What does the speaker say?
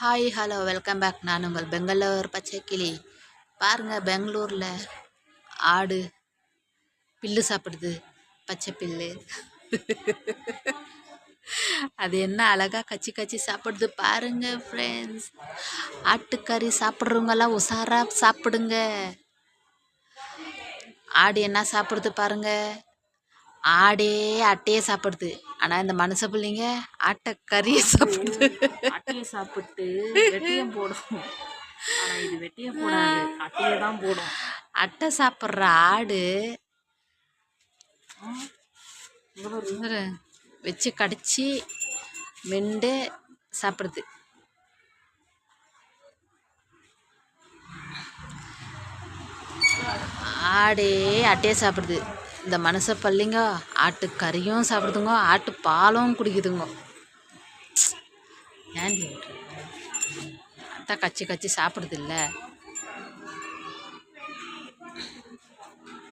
Hi hello welcome back. நான் உங்கள் பெங்களூர் பச்சை கிளி. பாருங்கள், பெங்களூரில் ஆடு பில்லு சாப்பிடுது, பச்சை பில்லு. அது என்ன அழகாக கச்சி கச்சி சாப்பிடுது பாருங்க ஃப்ரெண்ட்ஸ். ஆட்டுக்கறி சாப்பிட்றவங்கெல்லாம் உஷாராக சாப்பிடுங்க. ஆடு என்ன சாப்பிடுது பாருங்க. ஆடே அட்டையே சாப்பிடுது. ஆனால் இந்த மனுஷ பிள்ளைங்க ஆட்டைக்கறியை சாப்பிடுது. அட்டையை சாப்பிட்டு வெட்டியம் போடும். ஆனால் இது வெட்டியம் போடாது, அட்டையை தான் போடும். அட்டை சாப்பிட்ற ஆடு வச்சு கடிச்சு மெண்டு சாப்பிடுது. ஆடே அட்டையே சாப்பிடுது. இந்த மனுஷ பள்ளிங்க ஆட்டுக்கறியும் சாப்பிடுதுங்க, ஆட்டு பாலும் குடிக்குதுங்க. ஏன்டி அதான் கச்சி கச்சி சாப்பிடுது இல்லை.